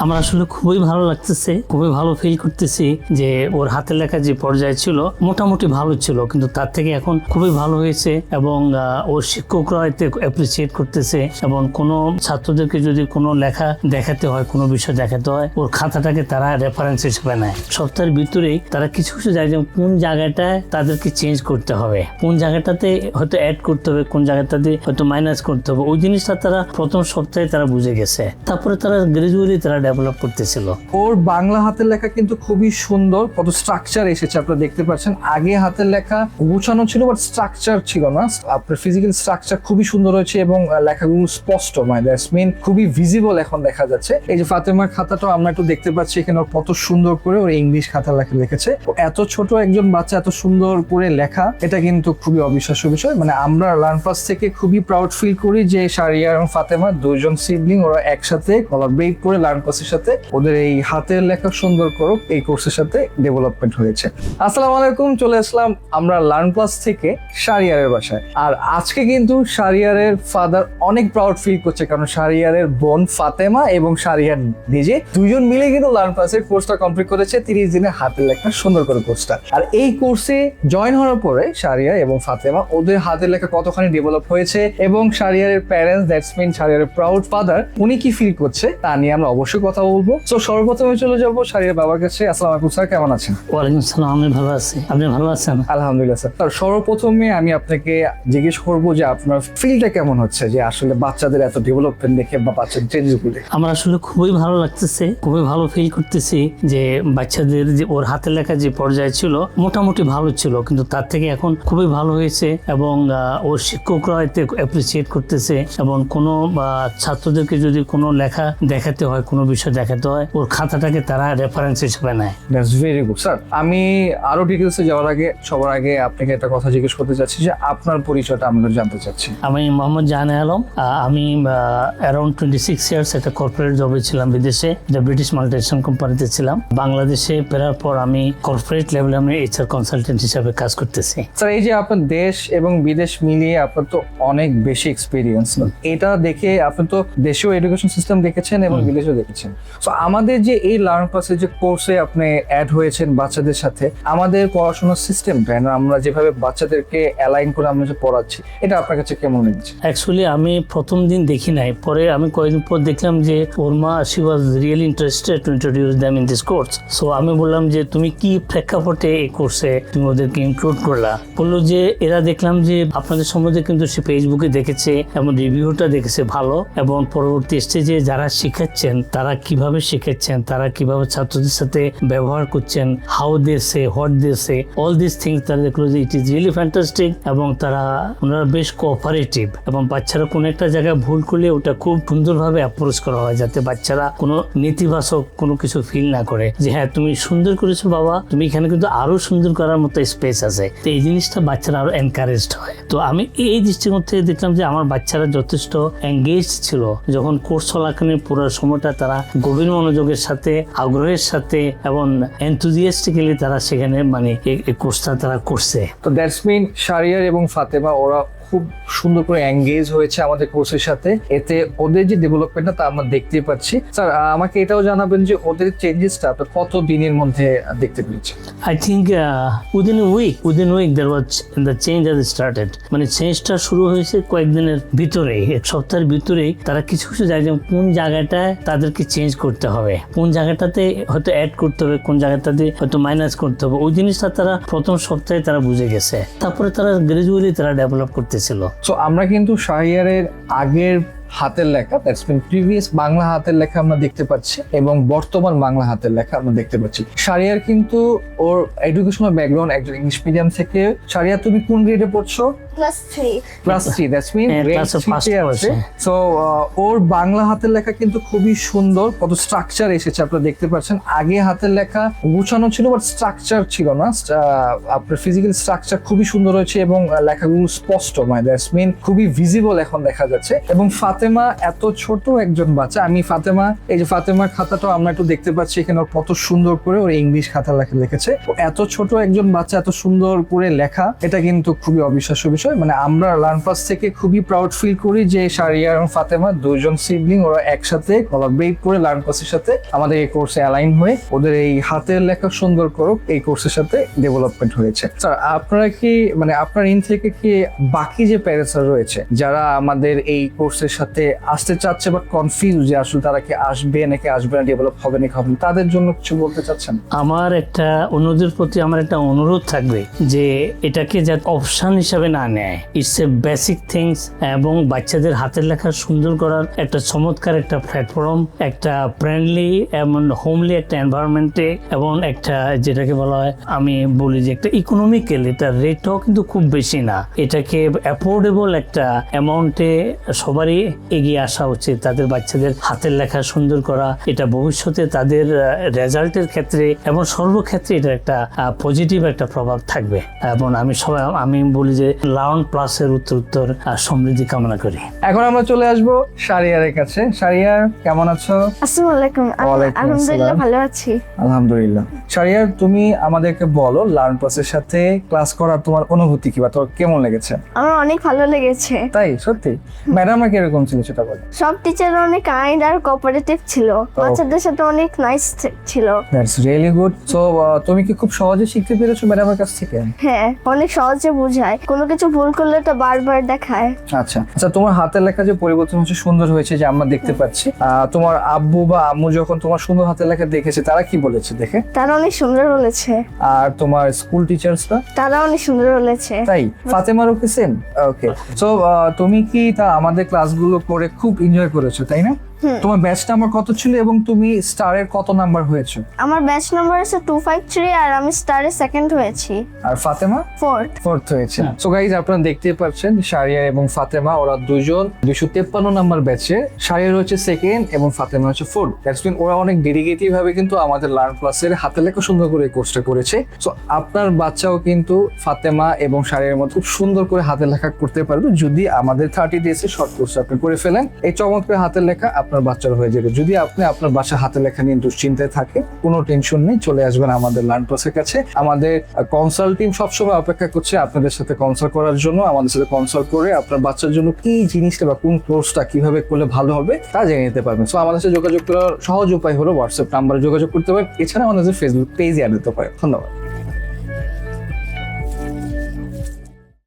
আমার আসলে খুবই ভালো লাগতেছে, খুবই ভালো ফিল করতেছি যে ওর হাতের লেখা যে পর্যায়ে ছিল মোটামুটি ভালো ছিল, কিন্তু তার থেকে এখন খুবই ভালো হয়েছে এবং ওর শিক্ষকরা এতে অ্যাপ্রিসিয়েট করতেছে এবং কোনো ছাত্রদেরকে যদি কোনো লেখা দেখাতে হয়, কোনো বিষয় দেখাতে হয়, ওর খাতাটাকে তারা রেফারেন্স হিসেবে নেয়। সপ্তাহের ভিতরেই তারা কিছু কিছু জায়গায় কোন জায়গাটায় তাদেরকে চেঞ্জ করতে হবে, কোন জায়গাটাতে হয়তো অ্যাড করতে হবে, কোন জায়গাটাতে হয়তো মাইনাস করতে হবে, ওই জিনিসটা তারা প্রথম সপ্তাহে তারা বুঝে গেছে। তারপরে তারা গ্রাজুয়ালি তারা ডেভেলপ করতেছিল। ওর বাংলা হাতের লেখা কিন্তু খুবই সুন্দর, কত স্ট্রাকচার এসেছে আপনারা দেখতে পাচ্ছেন। আগে হাতের লেখা গুছানো ছিল বাট স্ট্রাকচার ছিল না, আপনার ফিজিক্যাল স্ট্রাকচার খুবই সুন্দর হয়েছে এবং লেখাগুলো স্পষ্ট, মানে দ্যাটস মিন খুবই ভিজিবল এখন দেখা যাচ্ছে। এই যে ফাতেমার খাতাটাও আমরা একটু দেখতে পাচ্ছি এখানে কত সুন্দর করে ওর ইংলিশ খাতা লেখা লিখেছে। এত ছোট একজন বাচ্চা এত সুন্দর করে লেখা, এটা কিন্তু খুবই অবিশ্বাস্য বিষয়। মানে আমরা লার্নপাস থেকে খুবই প্রাউড ফিল করি যে শারিয়া এবং ফাতেমা দুইজন সিবলিং, ওরা একসাথে কোলাবরেট করে লার্নপাসের সাথে ওদের এই হাতের লেখা সুন্দর করুক এই কোর্সের সাথে ডেভেলপমেন্ট হয়েছে। আসসালামু আলাইকুম, চলে আসলাম আমরা লার্নপ্লাস থেকে শারিয়ারের বাসায়। আর আজকে কিন্তু শারিয়ারের ফাদার অনেক প্রাউড ফিল করছে, কারণ শারিয়ারের বোন ফাতেমা এবং শারিয়ার নিজে দুইজন মিলে কিন্তু লার্নপ্লাসের কোর্সটা কমপ্লিট করেছে 30 দিনে হাতের লেখা সুন্দর করে কোর্সটা। আর এই কোর্সে জয়েন হওয়ার পরে শারিয়া এবং ফাতেমা ওদের হাতের লেখা কতখানি ডেভেলপ হয়েছে এবং শারিয়ারের প্যারেন্টস, দ্যাটস মিন শারিয়ারের প্রাউড ফাদার, উনি কি ফিল করছে তা নিয়ে আমরা অবশ্যই কথা বলবো। তো সর্বপ্রথমে চলে যাবো শারিয়ার বাবার কাছে। আসসালামু আলাইকুম স্যার, কেমন আছেন? ওয়ালাইকুম আসসালাম, আমি ভালো আছি, আপনি ভালো আছেন? আলহামদুলিল্লাহ স্যার। তার সর্বপ্রথমে আমি আপনাকে জিজ্ঞেস করবো যে আপনার ফিলটা কেমন হচ্ছে, যে আসলে বাচ্চাদের এত ডেভেলপমেন্ট দেখে বা বাচ্চাদের চেঞ্জগুলো দেখে। আমার আসলে খুবই ভালো লাগতেছে, খুবই ভালো ফিল করতেছি যে বাচ্চাদের যে ওর হাতের লেখা যে পর্যায়ে ছিল মোটামুটি ভালো ছিল, কিন্তু তার থেকে এখন খুবই ভালো হয়েছে এবং ওর শিক্ষকরা এতে অ্যাপ্রিসিয়েট করতেছে এবং কোনো ছাত্রদেরকে যদি কোনো লেখা দেখাতে হয়, কোনো বিষয় দেখাতে হয়, ওর খাতাটাকে তারা রেফারেন্স হিসেবে নেয়। That's very good sir. আমি আরো ডিটেলসে যাওয়ার আগে সবার আগে আপনাকে একটা কথা জিজ্ঞেস করতে চাচ্ছি যে আপনার পরিচয়টা আমরা জানতে চাচ্ছি। আমি মোহাম্মদ জাহান আলম। আমি অ্যারাউন্ড 26 ইয়ার্স একটা কর্পোরেট জবে ছিলাম বিদেশে, এটা ব্রিটিশ মাল্টিনেশনাল কোম্পানিতে ছিলাম। বাংলাদেশে ফেরার পর আমি কর্পোরেট লেভেলে আমি এইচআর কনসালটেন্ট হিসাবে কাজ করতেছি। স্যার, এই যে আপনার দেশ এবং বিদেশ মিলিয়ে আপনার তো অনেক বেশি এক্সপিরিয়েন্স, এটা দেখে আপনি তো দেশেও এডুকেশন সিস্টেম দেখেছেন এবং বিদেশেও দেখেছেন। তো আমাদের যে এই লার্নপ্লাসের যে কোর্সে আপনি অ্যাড হয়েছেন বাচ্চাদের সাথে, আমাদের পড়াশোনার সিস্টেমটা আমরা যেভাবে বাচ্চাদেরকে অ্যালাইন করে আমরা যে পড়াচ্ছি, এটা আপনার কাছে কেমন লেগেছে? অ্যাকচুয়ালি আমি প্রথম দিন দেখি নাই, পরে আমি কয়েকদিন পর দেখলাম যে ওর মা she was really interested to introduce them in this course. So আমি বললাম যে তুমি কি প্রেক্ষাপটে এই কোর্সে তুমি ওদেরকে ইনক্লুড করলা? বললো যে এরা দেখলাম যে আপনাদের সম্বন্ধে কিন্তু সে ফেসবুকে দেখেছে এবং রিভিউটা দেখেছে ভালো, এবং পরবর্তী স্টেজে যারা শিখাচ্ছেন তারা কিভাবে শিখাচ্ছেন, তারা কিভাবে ছাত্রদের সাথে ব্যবহার করছেন, how they say, what they say, all this things তারা দেখলো যে ইট ইজ রিয়েলি ফ্যান্টাস্টিক এবং ওনারা বেশ কোঅপারেটিভ এবং বাচ্চারা কোনো একটা জায়গায় ভুল করলে ওটা খুব সুন্দরভাবে অ্যাপ্রোচ করা হয়, যাতে বাচ্চারা কোনো নেতিবাচক কোনো কিছু ফিল না করে যে হ্যাঁ তুমি সুন্দর করেছো বাবা, তুমি এখানে কিন্তু আরো সুন্দর করার মতো স্পেস আছে। তো এই জিনিসটা বাচ্চারা আরো এনকারেজড হয়। তো আমি এই দৃষ্টিকোণ থেকে দেখলাম যে আমার বাচ্চারা যথেষ্ট এঙ্গেজ ছিল। যখন কোর্স চলাকালীন পুরো সময়টা তারা গভীর মনোযোগের সাথে, আগ্রহের সাথে এবং এনথুজিয়াস্টিক্যালি তারা সেখানে মানে এই কোর্সটা তারা করছে। তো দ্যাটস মিন শারিয়ার এবং ফাতেমা ওরা খুব সুন্দর করে এঙ্গেজ হয়েছে আমাদের কোর্সের সাথে, এতে ওদের যে ডেভেলপমেন্টটা তা আমরা দেখতে পাচ্ছি। স্যার, আমাকে এটাও জানাবেন যে ওদের চেঞ্জেসটা আপনি কত দিনের মধ্যে দেখতে পেয়েছেন? I think within a week there was the change has started. মানে চেঞ্জটা শুরু হয়েছে কয়েকদিনের ভিতরেই, এক সপ্তাহের ভিতরেই তারা কিছু কিছু জায়গায় কোন জায়গাটায় তাদেরকে চেঞ্জ করতে হবে, কোন জায়গাটাতে হয়তো অ্যাড করতে হবে, কোন জায়গাটাতে হয়তো মাইনাস করতে হবে, ওই জিনিসটা তারা প্রথম সপ্তাহে তারা বুঝে গেছে। তারপরে তারা গ্রাজুয়ালি তারা ডেভেলপ করতেছিল। তো আমরা কিন্তু শারিয়ারের আগের হাতের লেখা, দ্যাটস মিন প্রিভিয়াস বাংলা হাতের লেখা আমরা দেখতে পাচ্ছি এবং বর্তমান বাংলা হাতের লেখা আমরা দেখতে পাচ্ছি। শারিয়ার কিন্তু ওর এডুকেশনাল ব্যাকগ্রাউন্ড একজন ইংলিশ মিডিয়াম থেকে। শারিয়া, তুমি কোন গ্রেডে পড়ছো? ক্লাস 3 দ্যাটস মিন গ্রেড 3 আছে। সো ওর বাংলা হাতের লেখা কিন্তু খুবই সুন্দর, কত স্ট্রাকচার এসেছে আপনারা দেখতে পাচ্ছেন। আগে হাতের লেখা গুছানো ছিল বাট স্ট্রাকচার ছিল না, আপনার ফিজিক্যাল স্ট্রাকচার খুবই সুন্দর হয়েছে এবং লেখাগুলো স্পষ্ট, মানে দ্যাটস মিন খুবই ভিজিবল এখন দেখা যাচ্ছে। এবং ফাতেমা এত ছোট একজন বাচ্চা, আমি ফাতেমা, এই যে ফাতেমার খাতাটাও আমরা একটু দেখতে পাচ্ছি এখানে কত সুন্দর করে ওর ইংলিশ খাতা লেখা লিখেছে। এত ছোট একজন বাচ্চা এত সুন্দর করে লেখা, এটা কিন্তু খুবই অবিশ্বাস্য বিষয়। পরিচয়, মানে আমরা লার্ন প্লাস থেকে খুবই প্রাউড ফিল করি যে শারিয়া এবং ফাতেমা দুইজন সিবলিং, ওরা একসাথে কোলাবরেট করে লার্ন প্লাসের সাথে আমাদের এই কোর্সে অ্যালাইন হয়ে ওদের এই হাতের লেখা সুন্দর করুক এই কোর্সের সাথে ডেভেলপমেন্ট হয়েছে। স্যার আপনারা কি মানে আপনার ইন থেকে কি বাকি যে প্যারেন্টসরা রয়েছে যারা আমাদের এই কোর্সের সাথে আসতে চাচ্ছে বা কনফিউজ যে আসলে তারা কি আসবে নাকি আসবে না, ডেভেলপ হবে নাকি হবে না, তাদের জন্য কিছু বলতে চাচ্ছেন? আমার একটা অন্যদের প্রতি আমার একটা অনুরোধ থাকবে যে এটাকে যাতে অপশন হিসাবে না নেয়, ইটস এ বেসিক থিংস, এবং বাচ্চাদের হাতের লেখা সুন্দর করার একটা চমৎকার একটা প্ল্যাটফর্ম, একটা ফ্রেন্ডলি এবং হোমলি একটা এনভায়রনমেন্টে, এবং একটা যেটাকে বলা হয়, আমি বলি যে একটা ইকোনমিক্যাল, এটা রেটটাও কিন্তু খুব বেশি না, এটাকে অ্যাফোর্ডেবল একটা অ্যামাউন্টে সবারই এগিয়ে আসা উচিত। তাদের বাচ্চাদের হাতের লেখা সুন্দর করা, এটা ভবিষ্যতে তাদের রেজাল্টের ক্ষেত্রে এবং সর্বক্ষেত্রে এটা একটা পজিটিভ একটা প্রভাব থাকবে। এবং আমি বলি যে লার্ন প্লাসের উত্তর সমৃদ্ধি কামনা করি। এখন আমরা চলে আসবো শারিয়ারের কাছে। শারিয়ার কেমন আছো? আসসালামু আলাইকুম। ওয়ালাইকুম আলহামদুলিল্লাহ আসসালাম। ভালো আছি। আলহামদুলিল্লাহ। শারিয়ার, তুমি আমাদেরকে বলো লার্ন প্লাসের সাথে ক্লাস করার তোমার অনুভূতি কি বা তোমার কেমন লেগেছে? আমার অনেক ভালো লেগেছে। তাই সত্যি? ম্যাডামরা কিরকম ছিল সেটা বলো। সব টিচাররা অনেক কাইন্ড আর কোঅপারেটিভ ছিল, বাচ্চাদের সাথে অনেক নাইস ছিল। That's really good. সো তুমি কি খুব সহজে শিখতে পেরেছো ম্যাডামের কাছ থেকে? হ্যাঁ, অনেক সহজে বোঝায়, কোনো কিছু ভুল করলে তো বারবার দেখায়। আচ্ছা আচ্ছা, তোমার হাতের লেখা যে পরিবর্তন হচ্ছে সুন্দর হয়েছে যে আমরা দেখতে পাচ্ছি, তোমার আব্বু বা আম্মু যখন তোমার সুন্দর হাতের লেখা দেখেছে তারা কি বলেছে দেখে? তারা অনেক সুন্দর বলেছে। আর তোমার স্কুল টিচার্সরা? তারা অনেক সুন্দর বলেছে। তাই? ফাতেমারও কি সেম? ওকে। সো তুমি কি তা আমাদের ক্লাসগুলো করে খুব এনজয় করেছো তাই না? তোমার ব্যাচ নাম্বার কত ছিল এবং তুমি স্টারের কত নাম্বার হয়েছো? আমার ব্যাচ নাম্বার আছে 253 আর আমি স্টারে সেকেন্ড হয়েছি। আর ফাতেমা? ফোর্থ হয়েছে। সো গাইজ, আপনারা দেখতেই পাচ্ছেন শারিয়ার এবং ফাতেমা ওরা দুজন 253 নাম্বার ব্যাচে, শারিয়ার হচ্ছে সেকেন্ড এবং ফাতেমা হচ্ছে ফোর্থ। দ্যাটস মিন ওরা অনেক ডেডিকেটিভ ভাবে কিন্তু আমাদের লার্ন প্লাসের হাতে লেখা সুন্দর করে কোর্সটা করেছে। সো আপনার বাচ্চাও কিন্তু ফাতেমা এবং শারিয়ার মতো খুব সুন্দর করে হাতে লেখা করতে পারবে যদি আমাদের 30 ডেজে শর্ট কোর্স আপনি করে ফেলেন। এই চমৎকার হাতের লেখা আপনার বাচ্চার হয়ে যাবে। যদি আপনি আপনার বাচ্চার হাতের লেখা নিয়ে দুশ্চিন্তায় থাকে, কোনো টেনশন নেই, চলে আসবেন আমাদের লার্ন প্লাসের কাছে। আমাদের কনসাল্ট টিম সবসময় অপেক্ষা করছে আপনাদের সাথে কনসাল্ট করার জন্য। আমাদের সাথে কনসাল্ট করে আপনার বাচ্চার জন্য কি জিনিসটা বা কোন কোর্সটা কিভাবে করলে ভালো হবে তা জেনে নিতে পারবেন। সো আমাদের সাথে যোগাযোগ করার সহজ উপায় হলো হোয়াটসঅ্যাপ নাম্বারে যোগাযোগ করতে পারেন, এছাড়া আমাদের ফেসবুক পেজে অ্যাড হতে পারে। ধন্যবাদ।